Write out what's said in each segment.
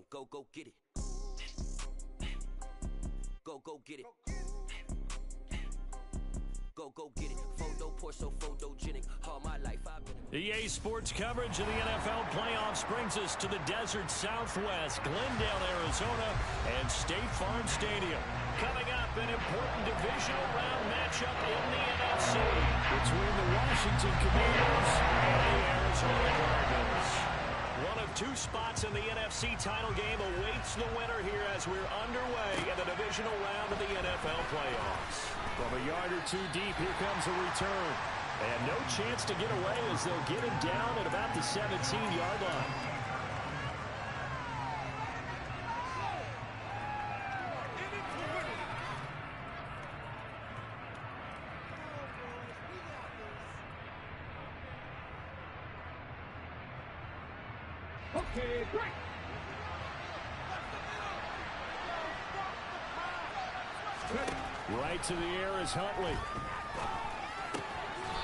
go get it. Go get it. Go get it. Photo poor, so photogenic. All my life I've been. EA Sports coverage of the NFL playoffs brings us to the desert Southwest, Glendale, Arizona, and State Farm Stadium. Coming up, an important divisional round matchup in the NFC between the Washington Commanders and the Arizona Cardinals. One of two spots in the NFC title game awaits the winner here as we're underway in the divisional round of the NFL playoffs. From a yard or two deep, here comes a return. And no chance to get away as they'll get him down at about the 17-yard line. Okay, great. Right to the air is Huntley.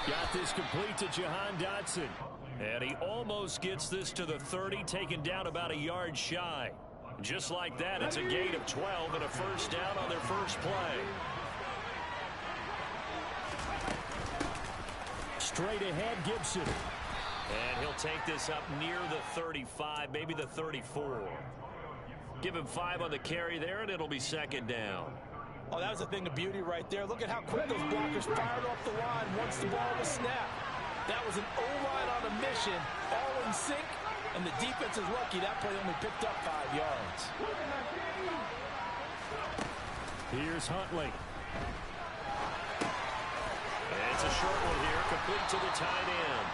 Got this complete to Jahan Dotson. And he almost gets this to the 30, taken down about a yard shy. Just like that, it's a gain of 12 and a first down on their first play. Straight ahead, Gibson. And he'll take this up near the 35, maybe the 34. Give him 5 on the carry there, and it'll be second down. Oh, that was a thing of beauty right there. Look at how quick those blockers fired off the line once the ball was snapped. That was an O-line on a mission, all in sync, and the defense is lucky that play only picked up 5 yards. Here's Huntley. And it's a short one here, complete to the tight end.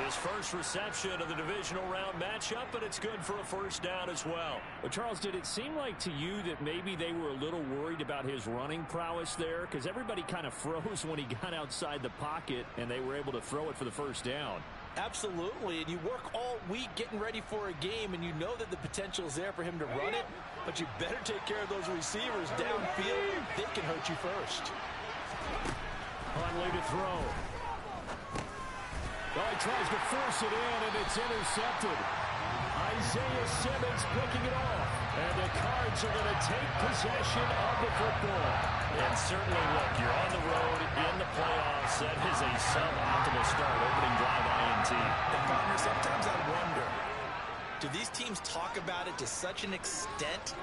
His first reception of the divisional round matchup, but it's good for a first down as well. But Charles, did it seem like to you that maybe they were a little worried about his running prowess there? Because everybody kind of froze when he got outside the pocket, and they were able to throw it for the first down. Absolutely, and you work all week getting ready for a game, and you know that the potential is there for him to run it, but you better take care of those receivers downfield. They can hurt you first. Huntley to throw. Well, he tries to force it in, and it's intercepted. Isaiah Simmons picking it off. And the Cards are going to take possession of the football. And certainly, look, you're on the road in the playoffs. That is a suboptimal start, opening drive INT. And partner, sometimes I wonder, do these teams talk about it to such an extent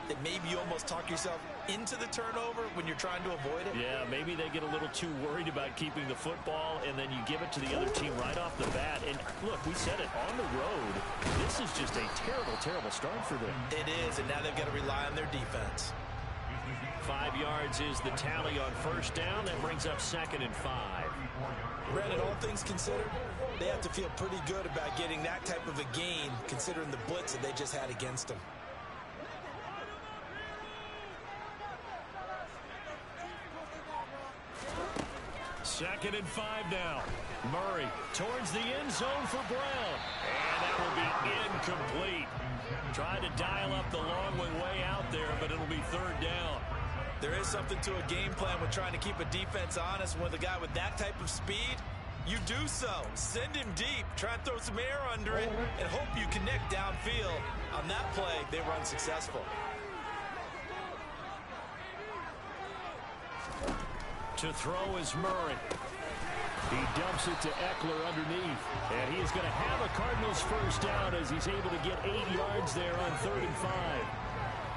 that maybe you almost talk yourself into the turnover when you're trying to avoid it? Yeah, maybe they get a little too worried about keeping the football, and then you give it to the other team right off the bat. And look, we said it, on the road, this is just a terrible, terrible start for them. It is, and now they've got to rely on their defense. 5 yards is the tally on first down. That brings up 2nd and 5. Brandon, all things considered, they have to feel pretty good about getting that type of a gain, considering the blitz that they just had against them. Second and 5 now. Murray towards the end zone for Brown. And that will be incomplete. Trying to dial up the long way out there, but it'll be 3rd down. There is something to a game plan with trying to keep a defense honest. With a guy with that type of speed, you do so. Send him deep. Try and throw some air under it and hope you connect downfield. On that play, they run successful. To throw is Murray. He dumps it to Eckler underneath. And he is going to have a Cardinals first down as he's able to get 8 yards there on 3rd and 5.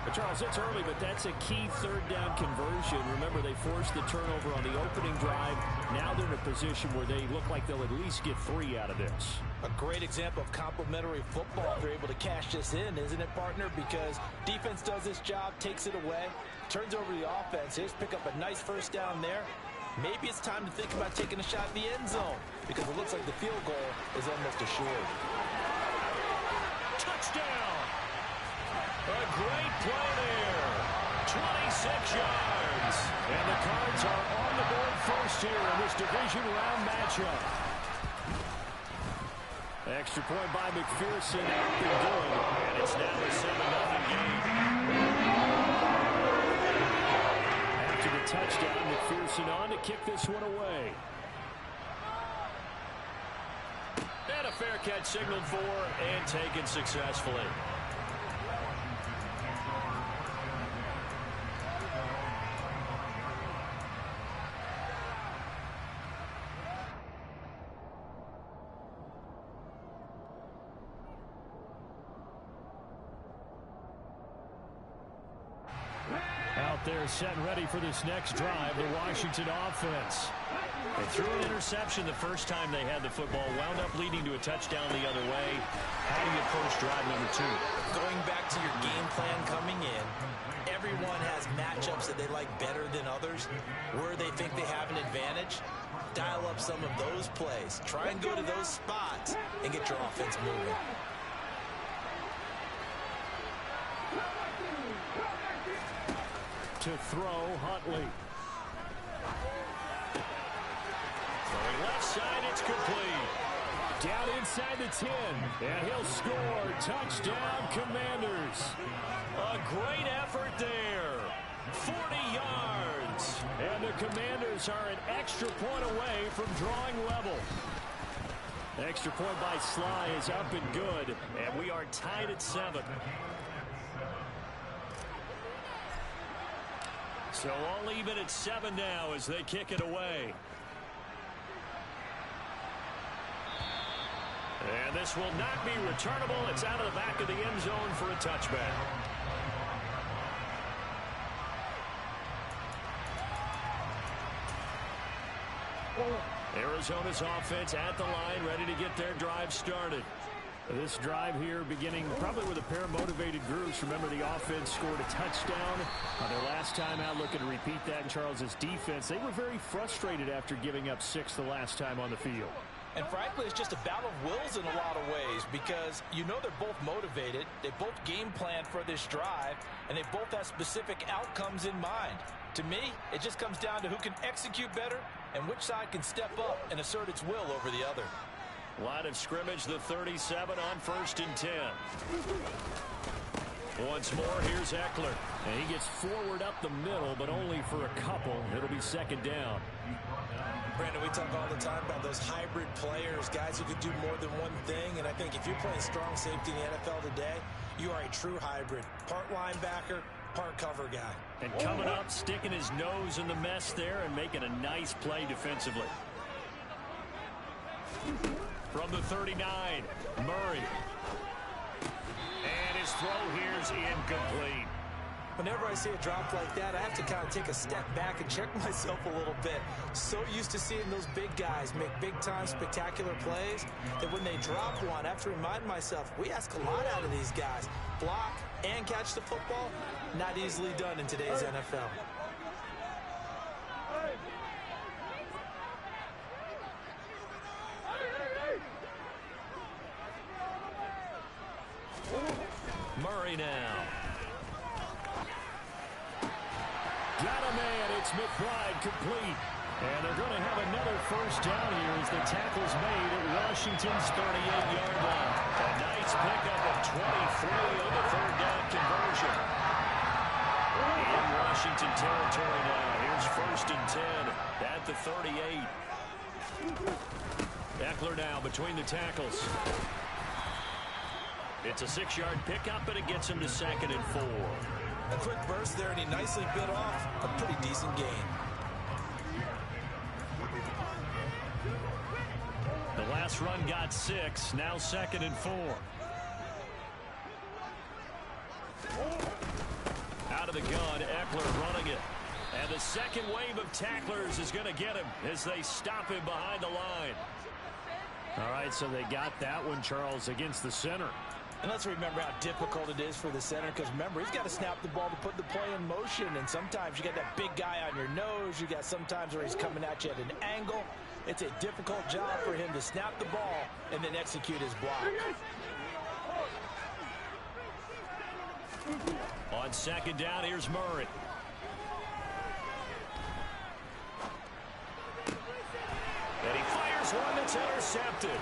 But Charles, it's early, but that's a key 3rd down conversion. Remember, they forced the turnover on the opening drive. Now they're in a position where they look like they'll at least get 3 out of this. A great example of complementary football. They're able to cash this in, isn't it, partner? Because defense does this job, takes it away, turns over the offense. Here's pick up a nice first down there. Maybe it's time to think about taking a shot at the end zone because it looks like the field goal is almost assured. Touchdown! A great play there. 26 yards. And the Cards are on the board first here in this division round matchup. Extra point by McPherson. Nothing good. And it's now a 7-0 game. After the touchdown, McPherson on to kick this one away. And a fair catch signaled for and taken successfully. Out there setting ready for this next drive, the Washington offense. They threw an interception the first time they had the football, wound up leading to a touchdown the other way. How do you approach drive number 2? Going back to your game plan coming in, everyone has matchups that they like better than others. Where they think they have an advantage, dial up some of those plays. Try and go to those spots and get your offense moving. To throw, Huntley. Throwing left side, it's complete. Down inside the 10, and he'll score. Touchdown, Commanders. A great effort there. 40 yards. And the Commanders are an extra point away from drawing level. The extra point by Sly is up and good, and we are tied at 7. So all even at 7 now as they kick it away. And this will not be returnable. It's out of the back of the end zone for a touchback. Arizona's offense at the line, ready to get their drive started. This drive here beginning probably with a pair of motivated groups. Remember, the offense scored a touchdown on their last time out. Looking to repeat that in Charles's defense. They were very frustrated after giving up 6 the last time on the field. And frankly, it's just a battle of wills in a lot of ways because you know they're both motivated. They both game planned for this drive, and they both have specific outcomes in mind. To me, it just comes down to who can execute better and which side can step up and assert its will over the other. Line of scrimmage, the 37 on 1st and 10. Once more, here's Eckler. And he gets forward up the middle, but only for a couple. It'll be 2nd down. Brandon, we talk all the time about those hybrid players, guys who can do more than one thing. And I think if you're playing strong safety in the NFL today, you are a true hybrid. Part linebacker, part cover guy. And coming up, sticking his nose in the mess there and making a nice play defensively. From the 39, Murray. And his throw here's incomplete. Whenever I see a drop like that, I have to kind of take a step back and check myself a little bit. So used to seeing those big guys make big-time spectacular plays that when they drop one, I have to remind myself, we ask a lot out of these guys. Block and catch the football, not easily done in today's NFL. Murray now. Got a man. It's McBride complete. And they're going to have another 1st down here as the tackle's made at Washington's 38-yard line. A nice pickup of 23 on the 3rd down conversion. In Washington territory now. Here's 1st and 10 at the 38. Eckler now between the tackles. It's a 6-yard pickup, and it gets him to 2nd and 4. A quick burst there, and he nicely bit off a pretty decent gain. The last run got 6, now 2nd and 4. Out of the gun, Eckler running it. And the second wave of tacklers is going to get him as they stop him behind the line. All right, so they got that one, Charles, against the center. And let's remember how difficult it is for the center because, remember, he's got to snap the ball to put the play in motion. And sometimes you got that big guy on your nose. You got sometimes where he's coming at you at an angle. It's a difficult job for him to snap the ball and then execute his block. On 2nd down, here's Murray. And he fires one that's intercepted.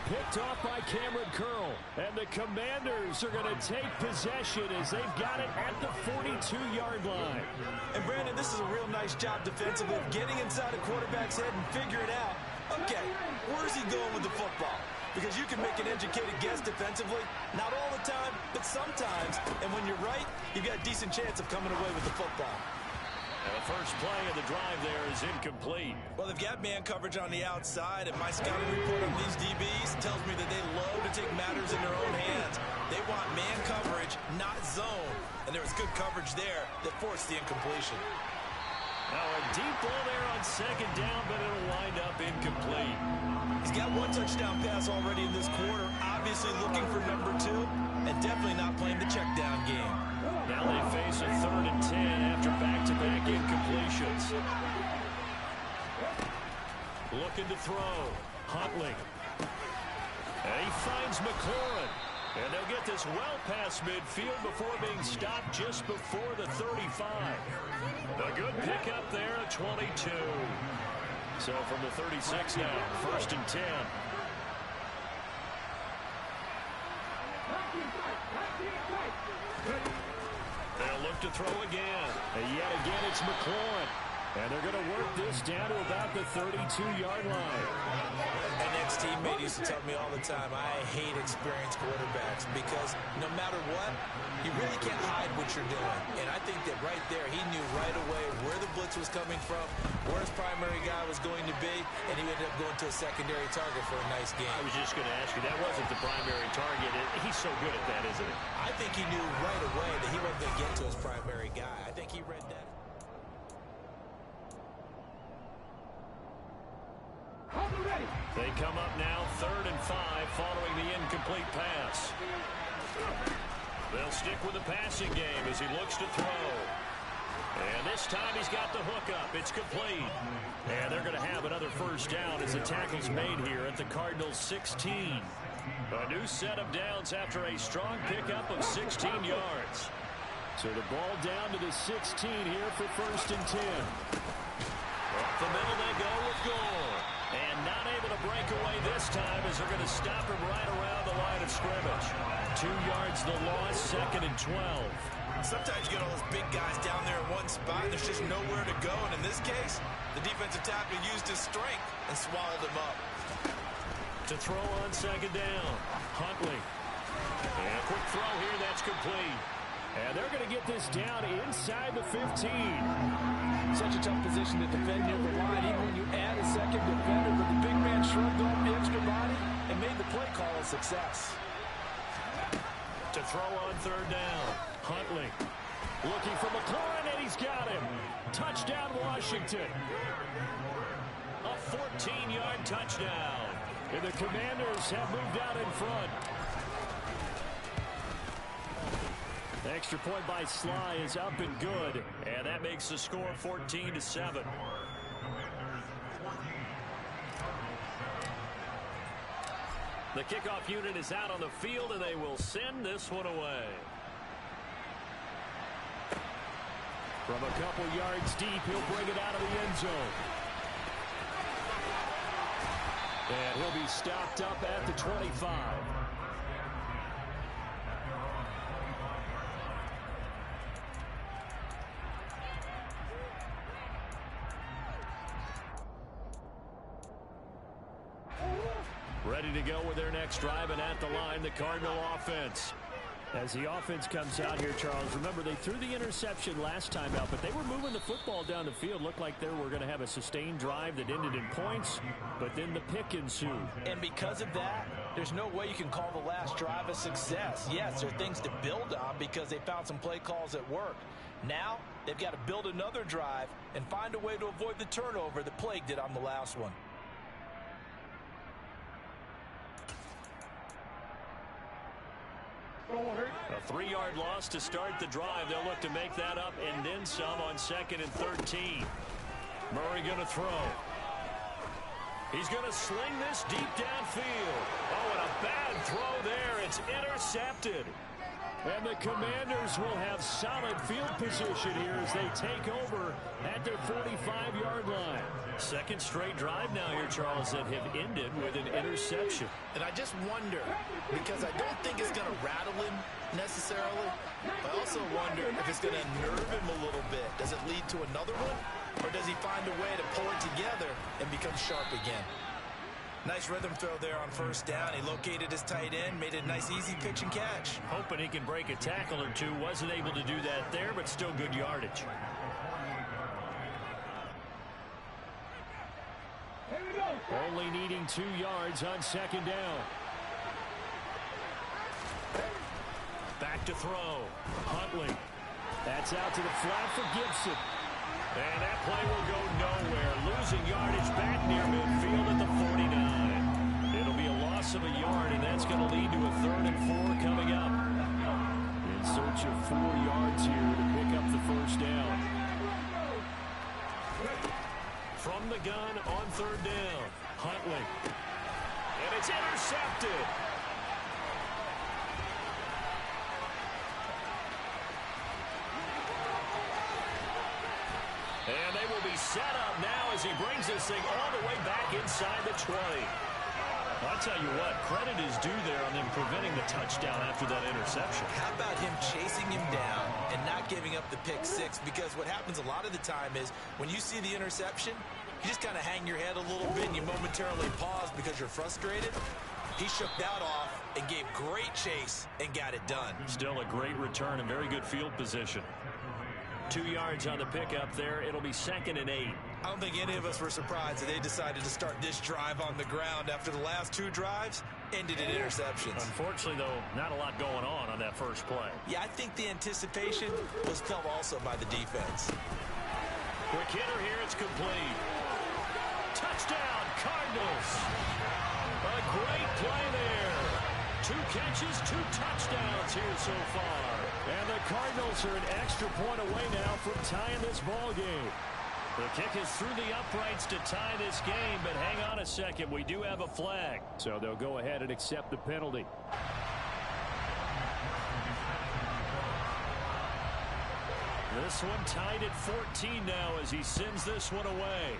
Picked off by Cameron Curl. And the Commanders are going to take possession as they've got it at the 42-yard line. And, Brandon, this is a real nice job defensively of getting inside a quarterback's head and figuring out, okay, where's he going with the football? Because you can make an educated guess defensively. Not all the time, but sometimes. And when you're right, you've got a decent chance of coming away with the football. And the first play of the drive there is incomplete. Well, they've got man coverage on the outside, and my scouting report on these DBs tells me that they love to take matters in their own hands. They want man coverage, not zone. And there was good coverage there that forced the incompletion. Now a deep ball there on second down, but it'll wind up incomplete. He's got one touchdown pass already in this quarter, obviously looking for number 2, and definitely not playing the check down game. Now they face a 3rd and 10 after back-to-back incompletions. Looking to throw. Huntley. And he finds McLaurin. And they'll get this well past midfield before being stopped just before the 35. A good pickup there at 22. So from the 36 now, 1st and 10. They'll look to throw again. And yet again, it's McLaurin. And they're going to work this down to about the 32-yard line. An ex-teammate used to tell me all the time, I hate experienced quarterbacks because no matter what, you really can't hide what you're doing. And I think that right there, he knew right away where the blitz was coming from, where his primary guy was going to be, and he ended up going to a secondary target for a nice game. I was just going to ask you, that wasn't the primary target. He's so good at that, isn't he? I think he knew right away that he wasn't going to get to his primary guy. I think he read that. They come up now 3rd and 5 following the incomplete pass. They'll stick with the passing game as he looks to throw. And this time he's got the hook up. It's complete. And they're going to have another 1st down as the tackle's made here at the Cardinals' 16. A new set of downs after a strong pickup of 16 yards. So the ball down to the 16 here for 1st and 10. Up the middle they go with Gore. And not able to break away this time as they're going to stop him right around the line of scrimmage. 2 yards the loss, 2nd and 12. Sometimes you get all those big guys down there in one spot, and there's just nowhere to go. And in this case, the defensive tackle used his strength and swallowed him up. To throw on 2nd down, Huntley. And a quick throw here, that's complete. And they're going to get this down inside the 15. Such a tough position to defend near the line, even when you add a second defender, but the big man shrugged off the extra body and made the play call a success. To throw on 3rd down, Huntley. Looking for McLaurin, and he's got him. Touchdown, Washington. A 14-yard touchdown. And the Commanders have moved out in front. The extra point by Sly is up and good. And that makes the score 14-7. The kickoff unit is out on the field, and they will send this one away. From a couple yards deep, he'll bring it out of the end zone. And he'll be stopped up at the 25. Ready to go with their next drive, and at the line, the Cardinal offense. As the offense comes out here, Charles, remember they threw the interception last time out, but they were moving the football down the field. Looked like they were going to have a sustained drive that ended in points, but then the pick ensued. And because of that, there's no way you can call the last drive a success. Yes, there are things to build on because they found some play calls that worked. Now, they've got to build another drive and find a way to avoid the turnover that plagued it on the last one. A 3-yard loss to start the drive. They'll look to make that up and then some on 2nd and 13. Murray going to throw. He's going to sling this deep downfield. Oh, and a bad throw there. It's intercepted. And the Commanders will have solid field position here as they take over at their 45-yard line. Second straight drive now here, Charles, that have ended with an interception. And I just wonder, because I don't think it's going to rattle him necessarily, I also wonder if it's going to nerve him a little bit. Does it lead to another one? Or does he find a way to pull it together and become sharp again? Nice rhythm throw there on 1st down. He located his tight end, made a nice easy pitch and catch. Hoping he can break a tackle or two. Wasn't able to do that there, but still good yardage. Only needing 2 yards on 2nd down. to throw. Huntley. That's out to the flat for Gibson. And that play will go nowhere. Losing yardage back near midfield at the 49. It'll be a loss of a yard, and that's going to lead to a 3rd and 4 coming up. In search of 4 yards here to pick up the first down. From the gun on 3rd down. Huntley. And it's intercepted. And they will be set up now as he brings this thing all the way back inside the 20. I'll tell you what, credit is due there on them preventing the touchdown after that interception. How about him chasing him down and not giving up the pick 6? Because what happens a lot of the time is when you see the interception, you just kind of hang your head a little bit and you momentarily pause because you're frustrated. He shook that off and gave great chase and got it done. Still a great return and very good field position. 2 yards on the pickup there. It'll be 2nd and 8. I don't think any of us were surprised that they decided to start this drive on the ground after the last 2 drives ended in interceptions. Unfortunately, though, not a lot going on that first play. Yeah, I think the anticipation was felt also by the defense. Quick hitter here. It's complete. Touchdown, Cardinals. A great play there. 2 catches, 2 touchdowns here so far. And the Cardinals are an extra point away now from tying this ball game. The kick is through the uprights to tie this game, but hang on a second. We do have a flag. So they'll go ahead and accept the penalty. This one tied at 14 now as he sends this one away.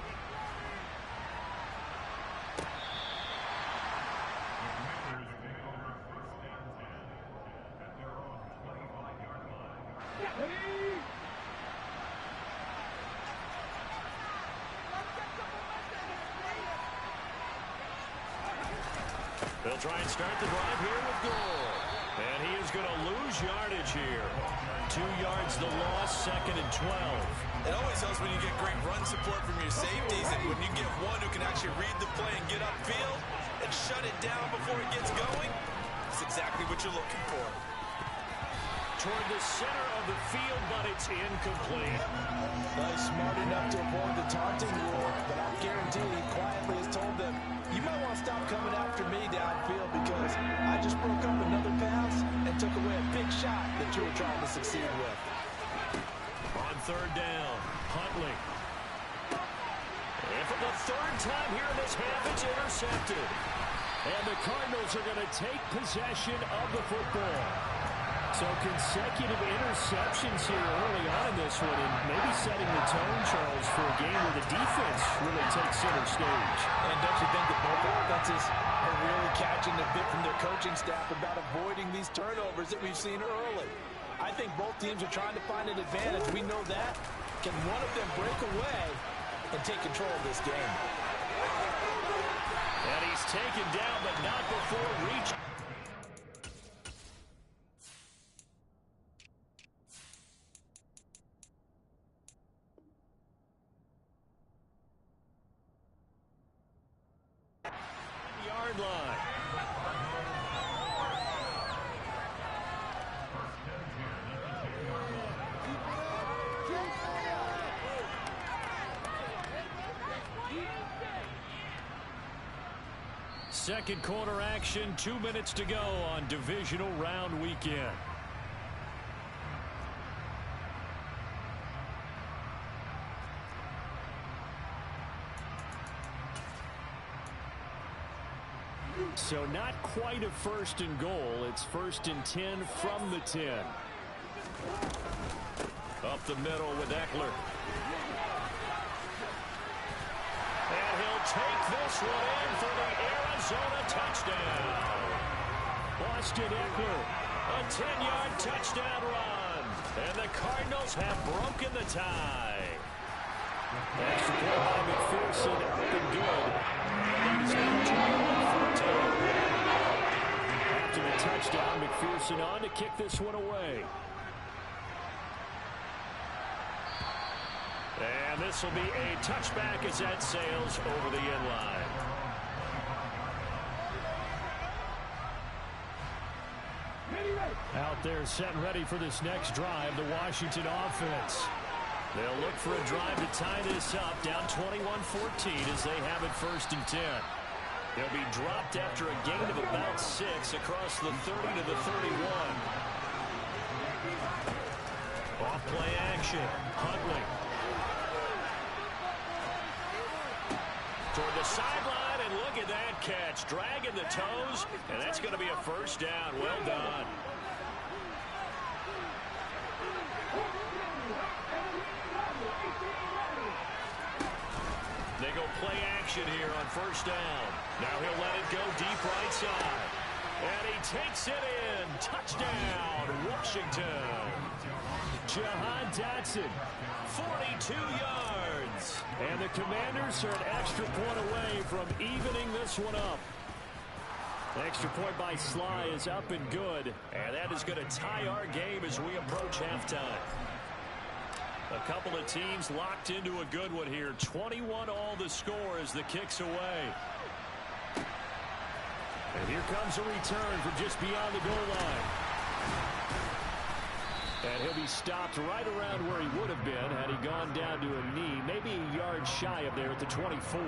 They'll try and start the drive here with Gore. And he is going to lose yardage here. 2 yards the loss, 2nd and 12. It always helps when you get great run support from your safeties, and when you get one who can actually read the play and get upfield and shut it down before it gets going, that's exactly what you're looking for. Toward the center of the field, but it's incomplete. He's smart enough to avoid the taunting rule, but I guarantee he quietly has told them, you might want to stop coming after me downfield because I just broke up another pass and took away a big shot that you were trying to succeed with. On 3rd down, Huntley. And for the 3rd time here in this half, it's intercepted. And the Cardinals are going to take possession of the football. So consecutive interceptions here early on in this one, and maybe setting the tone, Charles, for a game where the defense really takes center stage. And don't you think that both offenses are really catching the bit from their coaching staff about avoiding these turnovers that we've seen early? I think both teams are trying to find an advantage. We know that. Can one of them break away and take control of this game? And he's taken down, but not before reaching. Yard line. Second quarter action, 2 minutes to go on divisional round weekend. So not quite a 1st and goal. It's 1st and 10 from the 10. Up the middle with Eckler. And he'll take this one in for the Arizona touchdown. Austin Eckler. A 10-yard touchdown run. And the Cardinals have broken the tie. Extra point by McPherson. Been good. And that is now 2-14. After the touchdown, McPherson on to kick this one away. And this will be a touchback as that sails over the end line. Out there set and ready for this next drive, the Washington offense. They'll look for a drive to tie this up, down 21-14 as they have it 1st and 10. They'll be dropped after a gain of about 6 across the 30 to the 31. Off play action. Huntley. Toward the sideline, and look at that catch. Dragging the toes, and that's going to be a 1st down. Well done. They go play action here on 1st down. Now he'll let it go deep right side. And he takes it in. Touchdown, Washington. Jahan Dotson, 42 yards. And the Commanders are an extra point away from evening this one up. Extra point by Sly is up and good. And that is going to tie our game as we approach halftime. A couple of teams locked into a good one here. 21 all the score as the kick's away. And here comes a return from just beyond the goal line. And he'll be stopped right around where he would have been had he gone down to a knee, maybe a yard shy of there at the 24.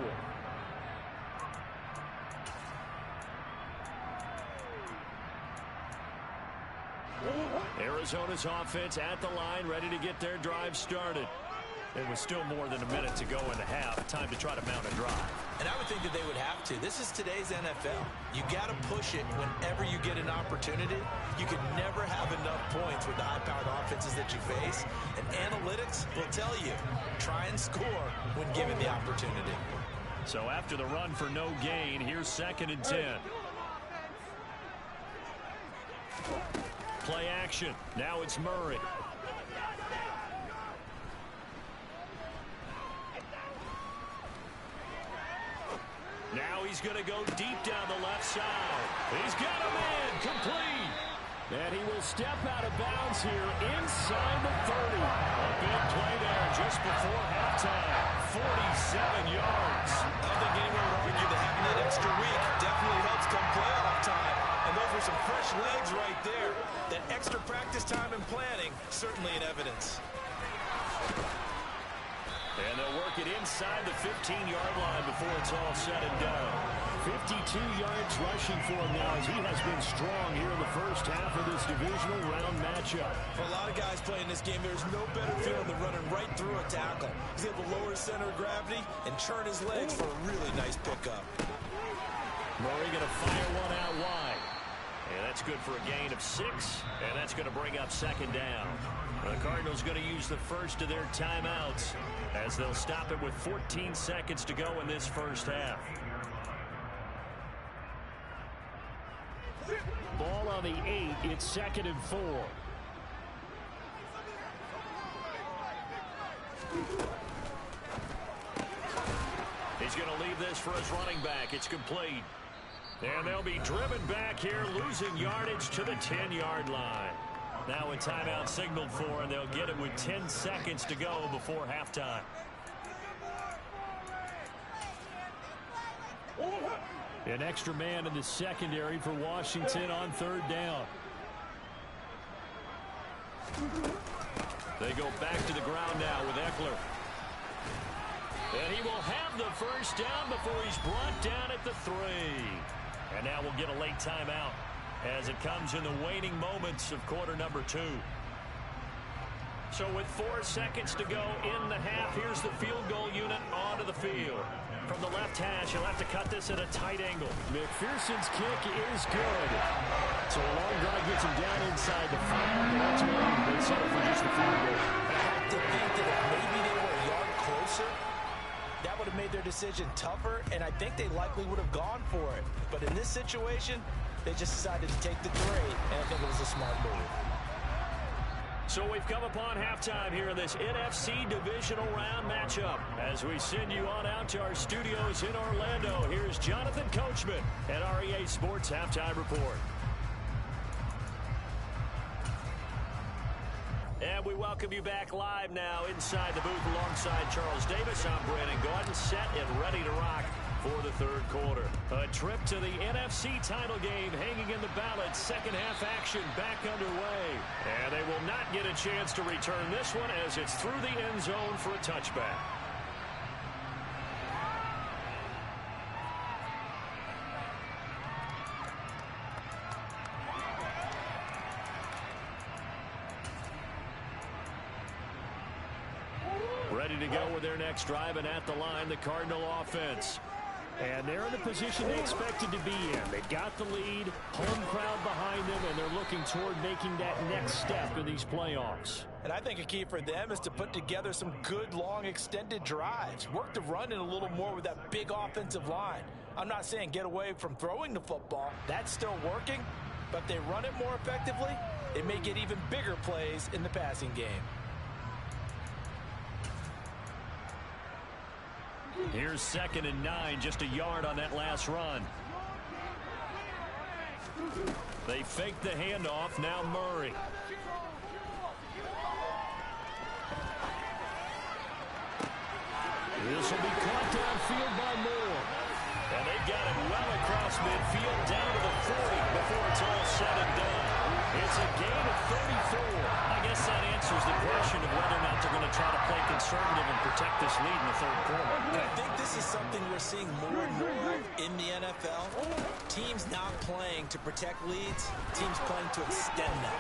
Arizona's offense at the line, ready to get their drive started. It was still more than a minute to go in the half. Time to try to mount a drive. And I would think that they would have to. This is today's NFL. You got to push it whenever you get an opportunity. You can never have enough points with the high-powered offenses that you face. And analytics will tell you, try and score when given the opportunity. So after the run for no gain, here's 2nd and 10. Play action. Now it's Murray. Now he's going to go deep down the left side. He's got him in. Complete. And he will step out of bounds here inside the 30. A big play there just before halftime. 47 yards. I think anyone would argue that having that extra week definitely helps come playoff time. And those were some fresh legs right there. That extra practice time and planning, certainly in evidence. And they'll work it inside the 15-yard line before it's all said and done. 52 yards rushing for him now as he has been strong here in the first half of this divisional round matchup. For a lot of guys playing this game, there's no better feeling than running right through a tackle. He's able to lower his center of gravity and churn his legs for a really nice pickup. Murray going to fire one out wide. And that's good for a gain of 6, and that's going to bring up 2nd down. The Cardinals going to use the first of their timeouts as they'll stop it with 14 seconds to go in this first half. Ball on the 8. It's 2nd and 4. He's going to leave this for his running back. It's complete. And they'll be driven back here, losing yardage to the 10-yard line. Now a timeout signaled for, and they'll get it with 10 seconds to go before halftime. An extra man in the secondary for Washington on 3rd down. They go back to the ground now with Eckler. And he will have the first down before he's brought down at the 3. And now we'll get a late timeout as it comes in the waning moments of quarter number 2. So with 4 seconds to go in the half, here's the field goal unit onto the field. From the left hash, he'll have to cut this at a tight angle. McPherson's kick is good. So a long drive gets him down inside the 5, but ultimately they settle for just the field goal. I have to think that if maybe they were a yard closer, that would have made their decision tougher, and I think they likely would have gone for it. But in this situation, they just decided to take the 3, and I think it was a smart move. So we've come upon halftime here in this NFC divisional round matchup. As we send you on out to our studios in Orlando, here's Jonathan Coachman at REA Sports Halftime Report. And we welcome you back live now inside the booth alongside Charles Davis. I'm Brandon Gordon, set and ready to rock for the third quarter. A trip to the NFC title game hanging in the balance. Second half action back underway. And they will not get a chance to return this one as it's through the end zone for a touchback. Ready to go with their next drive, and at the line, the Cardinal offense. And they're in the position they expected to be in. They got the lead, home crowd behind them, and they're looking toward making that next step in these playoffs. And I think a key for them is to put together some good, long, extended drives. Work the run in a little more with that big offensive line. I'm not saying get away from throwing the football. That's still working. But if they run it more effectively, they may get even bigger plays in the passing game. Here's 2nd and 9, just a yard on that last run. They fake the handoff. Now Murray. This will be caught downfield by Moore. And they got it well across midfield down to the 40 before it's all said and done. It's a gain of 34. I guess that answers the question of whether or not they're going to try to play conservative and protect this lead in the third quarter. And I think this is something we're seeing more and more in the NFL. Teams not playing to protect leads, teams playing to extend them.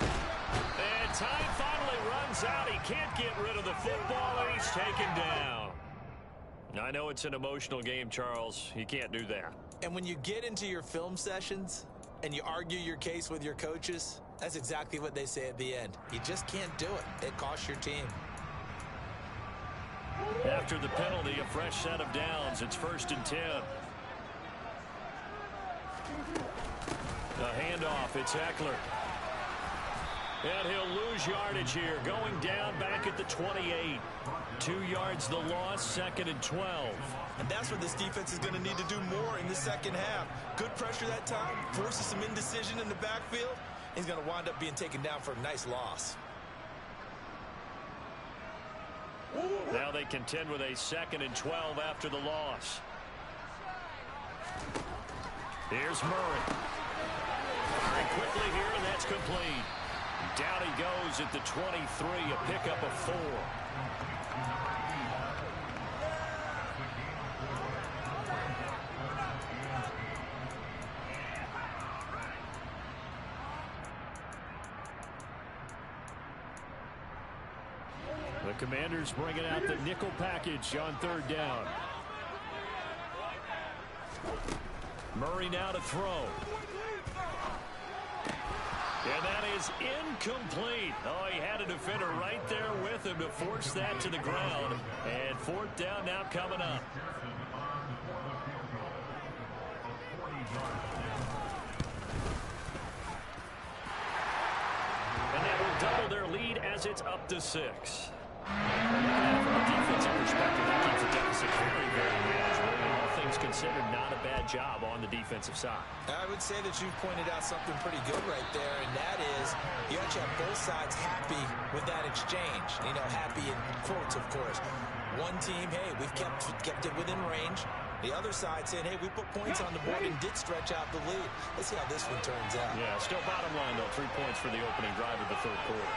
And time finally runs out. He can't get rid of the football, and he's taken down. I know it's an emotional game, Charles. You can't do that. And when you get into your film sessions and you argue your case with your coaches, that's exactly what they say at the end. You just can't do it. It costs your team. After the penalty, a fresh set of downs. It's 1st and 10. A handoff. It's Eckler. And he'll lose yardage here. Going down back at the 28. 2 yards the loss, 2nd and 12. And that's what this defense is going to need to do more in the second half. Good pressure that time, forces some indecision in the backfield. He's going to wind up being taken down for a nice loss. Now they contend with a 2nd and 12 after the loss. Here's Murray. Firing quickly here, and that's complete. Down he goes at the 23, a pickup of 4. The Commanders bringing out the nickel package on 3rd down. Murray now to throw. And that is incomplete. Oh, he had a defender right there with him to force that to the ground. And 4th down now coming up. And that will double their lead as it's up to 6. From a defensive perspective, that keeps the deficit very, very manageable. And all things considered, not a bad job on the defensive side. I would say that you pointed out something pretty good right there, and that is you actually have both sides happy with that exchange. You know, happy in quotes, of course. One team, hey, we've kept it within range. The other side saying, hey, we put points on the board and did stretch out the lead. Let's see how this one turns out. Yeah, still bottom line, though. 3 points for the opening drive of the third quarter.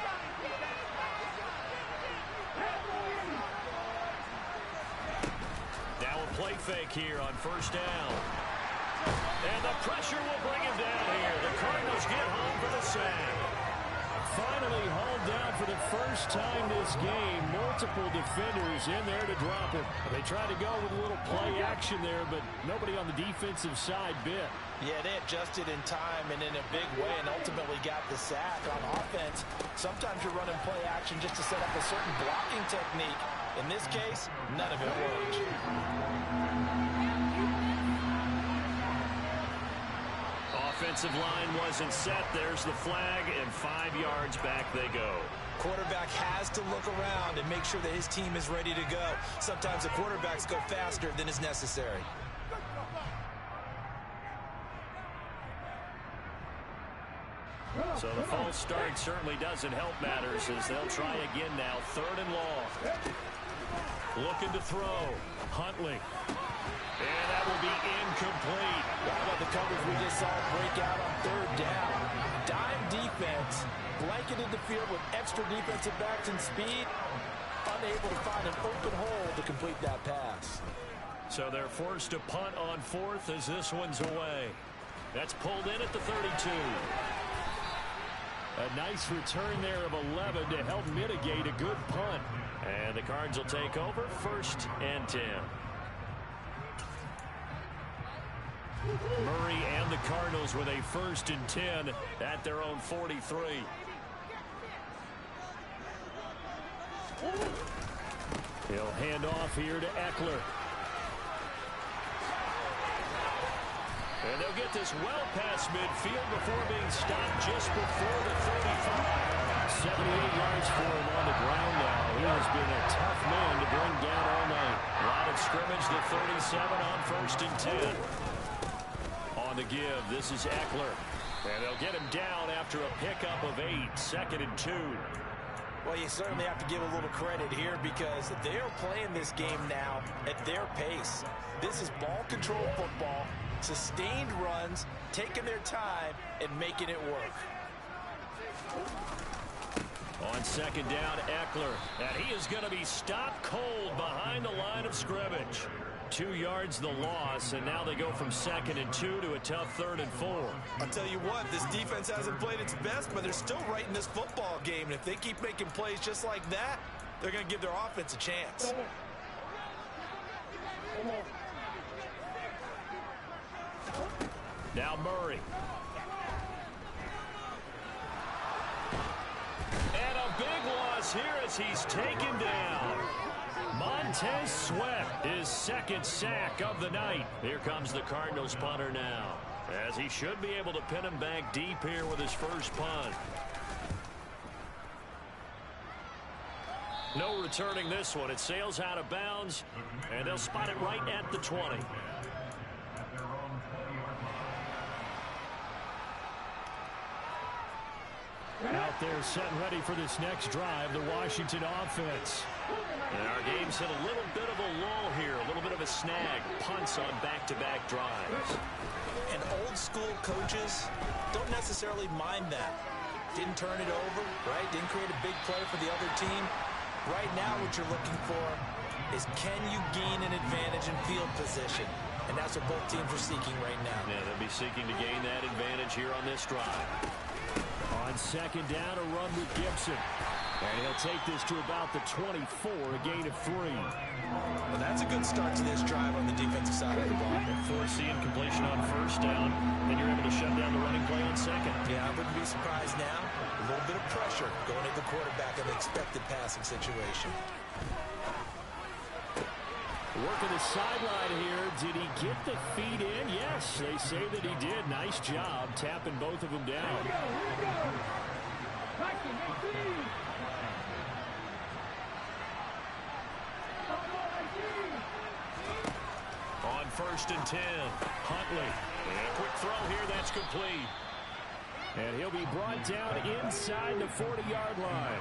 Now a play fake here on 1st down. And the pressure will bring him down here. The Cardinals get home for the sack. Finally hauled down for the first time this game. Multiple defenders in there to drop him. They tried to go with a little play action there, but nobody on the defensive side bit. Yeah, they adjusted in time and in a big way and ultimately got the sack on offense. Sometimes you're running play action just to set up a certain blocking technique. In this case, none of it worked. Offensive line wasn't set. There's the flag, and 5 yards back they go. Quarterback has to look around and make sure that his team is ready to go. Sometimes the quarterbacks go faster than is necessary. So the false start certainly doesn't help matters as they'll try again now. 3rd and long. Looking to throw. Huntley. And that will be incomplete. How about the coverage we just saw break out on third down? Dime defense, blanketed the field with extra defensive backs and speed, unable to find an open hole to complete that pass. So they're forced to punt on fourth as this one's away. That's pulled in at the 32. A nice return there of 11 to help mitigate a good punt. And the Cards will take over, 1st and 10. Murray and the Cardinals with a 1st and 10 at their own 43. He'll hand off here to Eckler. And they'll get this well past midfield before being stopped just before the 35. 78 yards for him on the ground now. He has been a tough man to bring down all night. Line of scrimmage, the 37 on 1st and 10. On the give, this is Eckler. And they'll get him down after a pickup of 8, 2nd and 2. Well, you certainly have to give a little credit here because they're playing this game now at their pace. This is ball control football, sustained runs, taking their time, and making it work. On 2nd down, Eckler. And he is going to be stopped cold behind the line of scrimmage. 2 yards the loss, and now they go from 2nd and 2 to a tough 3rd and 4. I'll tell you what, this defense hasn't played its best, but they're still right in this football game. And if they keep making plays just like that, they're going to give their offense a chance. Now Murray. And a big loss here as he's taken down. Montez Sweat, his 2nd sack of the night. Here comes the Cardinals punter now, as he should be able to pin him back deep here with his first punt. No returning this one. It sails out of bounds, and they'll spot it right at the 20. Out there set and ready for this next drive, the Washington offense. And our game's hit a little bit of a lull here, a little bit of a snag. Punts on back-to-back drives. And old school coaches don't necessarily mind that. Didn't turn it over, right? Didn't create a big play for the other team. Right now what you're looking for is can you gain an advantage in field position? And that's what both teams are seeking right now. Yeah, they'll be seeking to gain that advantage here on this drive. On 2nd down, a run with Gibson. And he'll take this to about the 24, a gain of 3. Well, that's a good start to this drive on the defensive side of the ball. Forcing completion on 1st down, then you're able to shut down the running play on 2nd. Yeah, I wouldn't be surprised now. A little bit of pressure going at the quarterback in the expected passing situation. Working the sideline here. Did he get the feet in? Yes, they say that he did. Nice job tapping both of them down. On 1st and 10, Huntley. And a quick throw here, that's complete. And he'll be brought down inside the 40-yard line.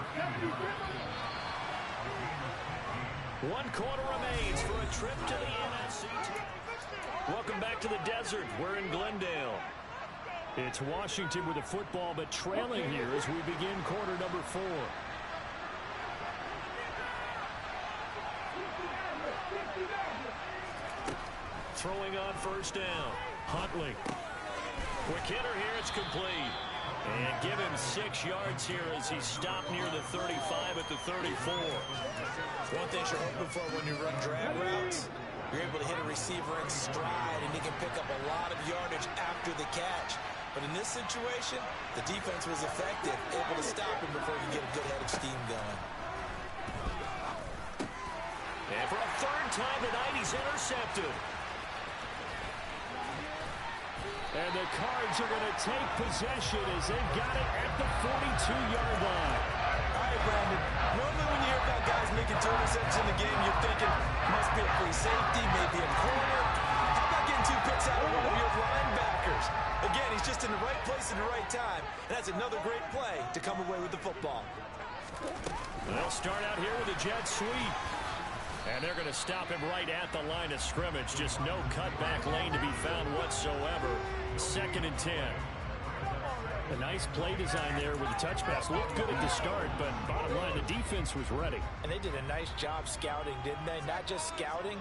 1 quarter remains for a trip to the NFC. Welcome back to the desert. We're in Glendale. It's Washington with the football, but trailing here as we begin quarter number 4. Throwing on 1st down. Huntley. Quick hitter here, it's complete. And give him 6 yards here as he stopped near the 35 at the 34. One thing you're hoping for when you run drag routes, you're able to hit a receiver in stride, and he can pick up a lot of yardage after the catch. But in this situation, the defense was effective, able to stop him before he could get a good head of steam going. And for a 3rd time tonight, he's intercepted. And the Cards are going to take possession as they've got it at the 42-yard line. All right, Brandon. Normally when you hear about guys making 2 interceptions in the game, you're thinking must be a free safety, maybe a corner. How about getting 2 picks out of one of your linebackers? Again, he's just in the right place at the right time. And that's another great play to come away with the football. They'll start out here with a jet sweep. And they're going to stop him right at the line of scrimmage. Just no cutback lane to be found whatsoever. 2nd and 10. A nice play design there with the touch pass. Looked good at the start, but bottom line, the defense was ready. And they did a nice job scouting, didn't they? Not just scouting,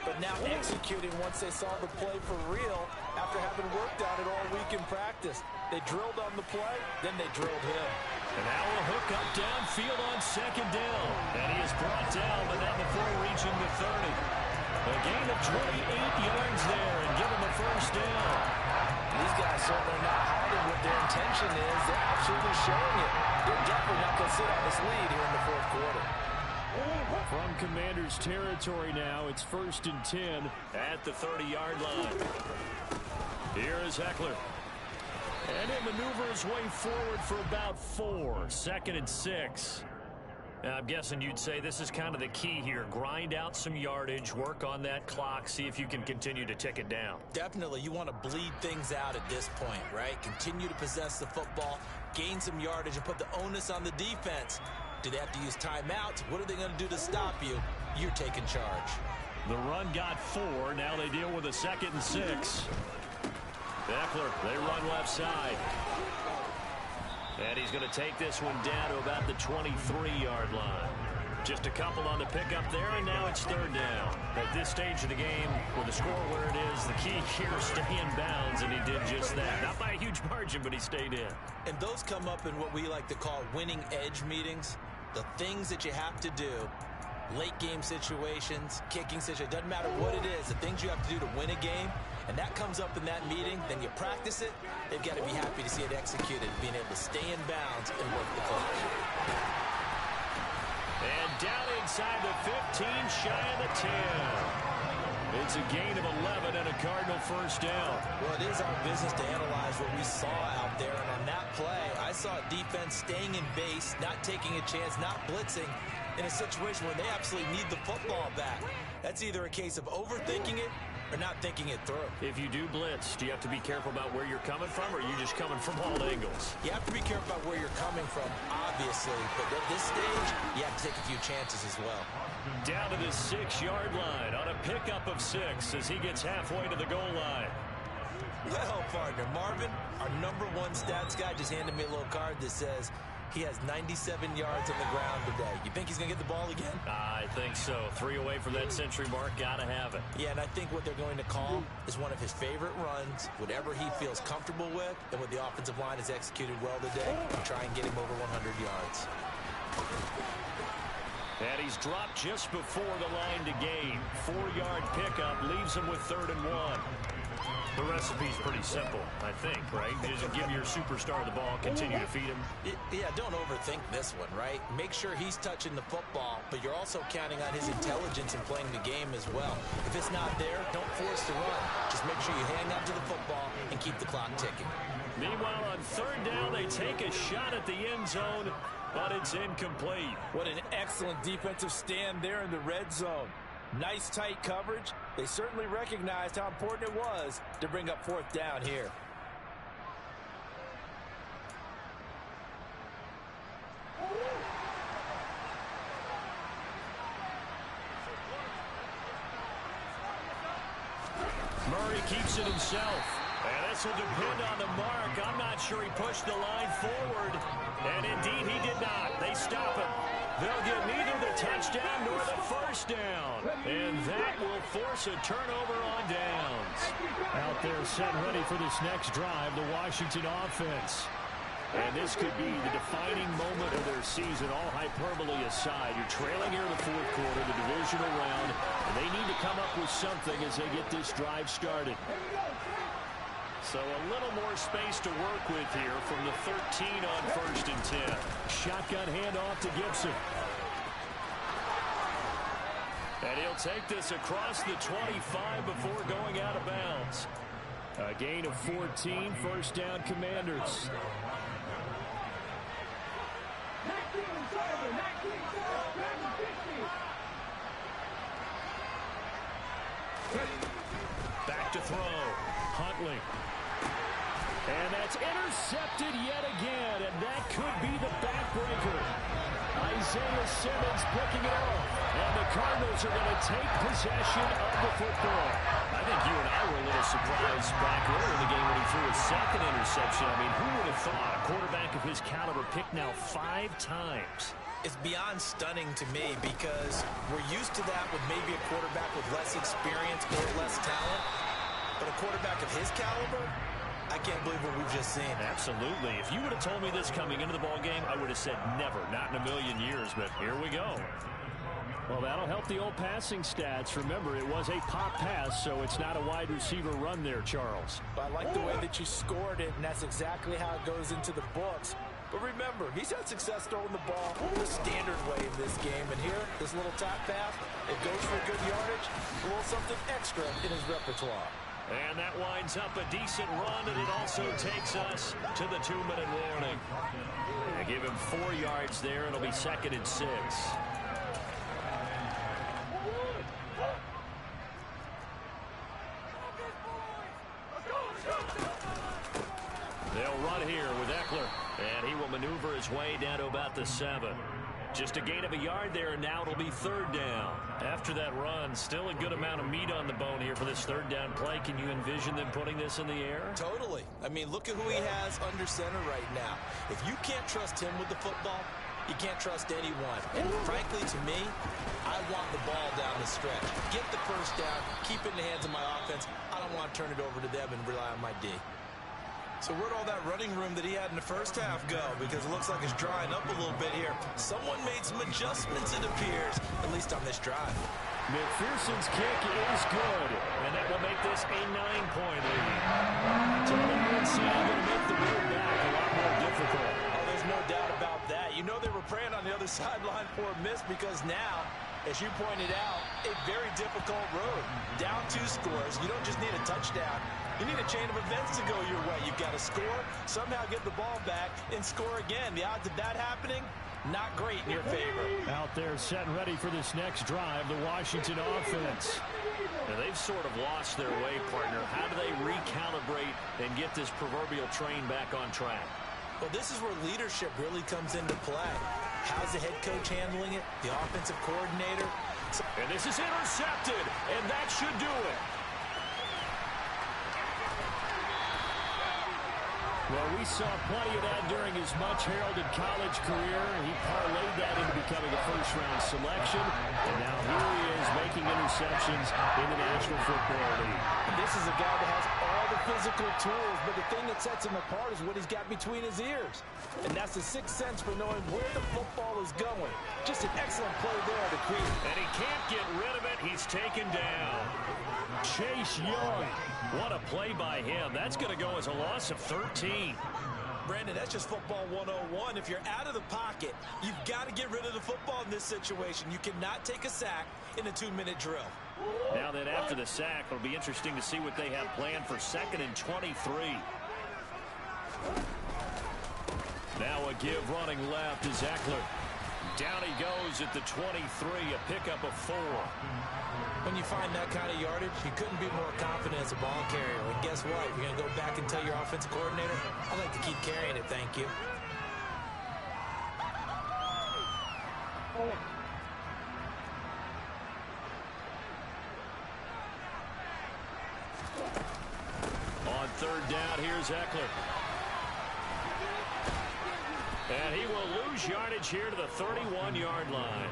but now executing once they saw the play for real after having worked on it all week in practice. They drilled on the play, then they drilled him. And now a hook up downfield on 2nd down. And he is brought down, but not before reaching the 30. A gain of 28 yards there and give him a 1st down. These guys certainly not hiding what their intention is. They're absolutely showing it. They're definitely not going to sit on this lead here in the 4th quarter. From Commanders territory now, it's 1st and 10 at the 30-yard line. Here is Eckler. And he'll maneuver his way forward for about 4. 2nd and 6. I'm guessing you'd say this is kind of the key here. Grind out some yardage, work on that clock, see if you can continue to tick it down. Definitely. You want to bleed things out at this point, right? Continue to possess the football, gain some yardage, and put the onus on the defense. Do they have to use timeouts? What are they going to do to stop you? You're taking charge. The run got 4. Now they deal with a 2nd and 6. Eckler, they run left side. And he's going to take this one down to about the 23-yard line. Just a couple on the pickup there, and now it's 3rd down. At this stage of the game, with the score where it is, the key here is stay in bounds, and he did just that. Not by a huge margin, but he stayed in. And those come up in what we like to call winning edge meetings. The things that you have to do, late game situations, kicking situations, doesn't matter what it is, the things you have to do to win a game, and that comes up in that meeting, then you practice it, they've got to be happy to see it executed, being able to stay in bounds and work the clock. And down inside the 15, shy of the 10. It's a gain of 11 and a Cardinal 1st down. Well, it is our business to analyze what we saw out there, and on that play, I saw a defense staying in base, not taking a chance, not blitzing, in a situation where they absolutely need the football back. That's either a case of overthinking it or not thinking it through. If you do blitz, do you have to be careful about where you're coming from, or are you just coming from all angles? You have to be careful about where you're coming from, obviously, but at this stage, you have to take a few chances as well. Down to the 6-yard line on a pickup of 6 as he gets halfway to the goal line. Well, partner, Marvin, our #1 stats guy, just handed me a little card that says he has 97 yards on the ground today. You think he's going to get the ball again? I think so. 3 away from that century mark. Got to have it. Yeah, and I think what they're going to call is one of his favorite runs, whatever he feels comfortable with, and what the offensive line has executed well today, and try and get him over 100 yards. And he's dropped just before the line to gain. 4-yard pickup leaves him with 3rd and 1. The recipe's pretty simple, I think, right? Just give your superstar the ball, continue to feed him. Yeah, don't overthink this one, right? Make sure he's touching the football, but you're also counting on his intelligence in playing the game as well. If it's not there, don't force the run. Just make sure you hang on to the football and keep the clock ticking. Meanwhile, on 3rd down, they take a shot at the end zone, but it's incomplete. What an excellent defensive stand there in the red zone. Nice tight coverage. They certainly recognized how important it was to bring up 4th down here. Murray keeps it himself. And this will depend on the mark. I'm not sure he pushed the line forward. And indeed, he did not. They stop him. They'll get neither the touchdown nor the 1st down. And that will force a turnover on downs. Out there set ready for this next drive, the Washington offense. And this could be the defining moment of their season, all hyperbole aside. You're trailing here in the 4th quarter, the divisional round, and they need to come up with something as they get this drive started. So a little more space to work with here from the 13 on 1st and 10. Shotgun handoff to Gibson. And he'll take this across the 25 before going out of bounds. A gain of 14, 1st down Commanders. Back to throw. Huntley. And that's intercepted yet again, and that could be the backbreaker. Isaiah Simmons picking it off. And the Cardinals are going to take possession of the football. I think you and I were a little surprised back earlier in the game when he threw his second interception. I mean, who would have thought a quarterback of his caliber picked now 5 times? It's beyond stunning to me because we're used to that with maybe a quarterback with less experience or less talent. But a quarterback of his caliber, I can't believe what we've just seen. Absolutely. If you would have told me this coming into the ball game, I would have said never, not in a million years. But here we go. Well, that'll help the old passing stats. Remember, it was a pop pass, so it's not a wide receiver run there, Charles. I like the way that you scored it, and that's exactly how it goes into the books. But remember, he's had success throwing the ball the standard way in this game. And here, this little top pass, it goes for good yardage, a little something extra in his repertoire. And that winds up a decent run, and it also takes us to the 2-minute warning. I give him 4 yards there. It'll be 2nd and 6. They'll run here with Eckler, and he will maneuver his way down to about the 7. Just a gain of a yard there, and now it'll be 3rd down. After that run, still a good amount of meat on the bone here for this 3rd down play. Can you envision them putting this in the air? Totally. I mean, look at who he has under center right now. If you can't trust him with the football, you can't trust anyone. And frankly, to me, I want the ball down the stretch. Get the 1st down, keep it in the hands of my offense. I don't want to turn it over to them and rely on my D. So where'd all that running room that he had in the 1st half go? Because it looks like it's drying up a little bit here. Someone made some adjustments, it appears, at least on this drive. McPherson's kick is good, and that will make this a 9-point lead. So the UNC going to make the road back a lot more difficult. Oh, there's no doubt about that. You know they were praying on the other sideline for a miss because now, as you pointed out, a very difficult road. Down 2 scores. You don't just need a touchdown. You need a chain of events to go your way. You've got to score, somehow get the ball back, and score again. The odds of that happening, not great in your favor. Out there set and ready for this next drive, the Washington offense. Now, they've sort of lost their way, partner. How do they recalibrate and get this proverbial train back on track? Well, this is where leadership really comes into play. How's the head coach handling it? The offensive coordinator? And this is intercepted, and that should do it. Well, we saw plenty of that during his much-heralded college career. He parlayed that into becoming a first-round selection. And now here he is making interceptions in the National Football League. And this is a guy that has all the physical tools, but the thing that sets him apart is what he's got between his ears. And that's the 6th sense for knowing where the football is going. Just an excellent play there to create. And he can't get rid of it. He's taken down. Chase Young. What a play by him. That's going to go as a loss of 13. Brandon, that's just football 101. If you're out of the pocket, you've got to get rid of the football in this situation. You cannot take a sack in a 2-minute drill. Now that after the sack, it'll be interesting to see what they have planned for 2nd and 23. Now a give running left is Eckler. Down he goes at the 23, a pickup of 4. When you find that kind of yardage, you couldn't be more confident as a ball carrier. And guess what? You're going to go back and tell your offensive coordinator, I'd like to keep carrying it, thank you. On 3rd down, here's Eckler. And he will lose yardage here to the 31-yard line.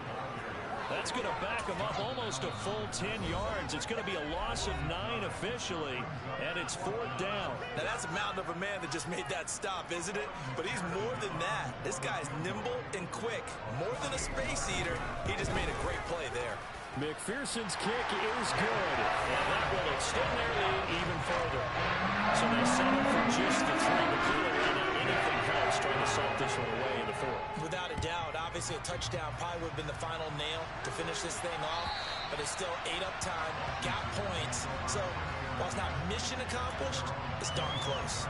That's going to back him up almost a full 10 yards. It's going to be a loss of 9 officially, and it's 4th down. Now, that's a mountain of a man that just made that stop, isn't it? But he's more than that. This guy's nimble and quick. More than a space eater, he just made a great play there. McPherson's kick is good. And that will extend their lead even further. So they settle for just the 3, but clearly right now anything helps trying to salt this one away in the 4th. Without a doubt, obviously a touchdown probably would have been the final nail to finish this thing off, but it's still 8 up time, got points. So while it's not mission accomplished, it's darn close.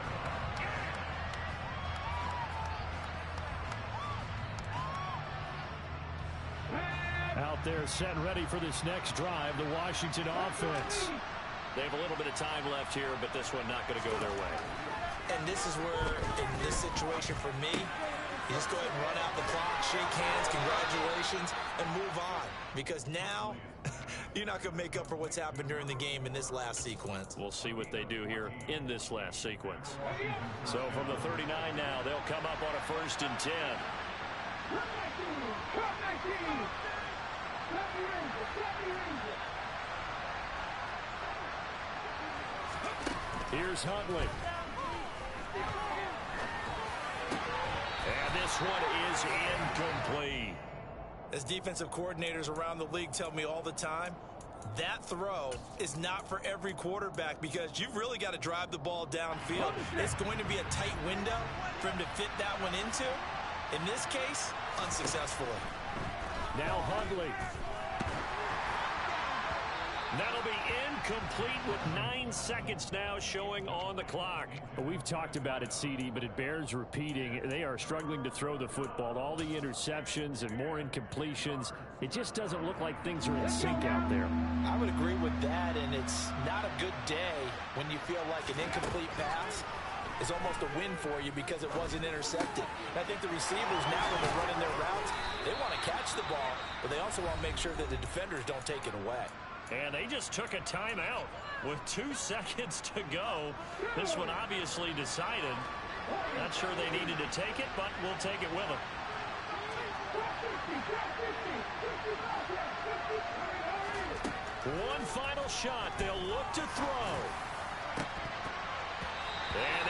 Out there set and ready for this next drive, the Washington offense. They have a little bit of time left here, but this one not going to go their way. And this is where, in this situation for me, You just go ahead and run out the clock, shake hands, congratulations, and move on. Because now, you're not going to make up for what's happened during the game in this last sequence. We'll see what they do here in this last sequence. So from the 39 now, they'll come up on a 1st and 10. Here's Huntley. And this one is incomplete. As defensive coordinators around the league tell me all the time, that throw is not for every quarterback because you've really got to drive the ball downfield. It's going to be a tight window for him to fit that one into. In this case, unsuccessfully. Now Huntley. That'll be incomplete with 9 seconds now showing on the clock. Well, we've talked about it, CD, but it bears repeating. They are struggling to throw the football. All the interceptions and more incompletions. It just doesn't look like things are in sync out there. I would agree with that, and it's not a good day when you feel like an incomplete pass is almost a win for you because it wasn't intercepted. And I think the receivers now, when they're running their routes, they want to catch the ball, but they also want to make sure that the defenders don't take it away. And they just took a timeout with 2 seconds to go. This one obviously decided. Not sure they needed to take it, but we'll take it with them. One final shot. They'll look to throw. And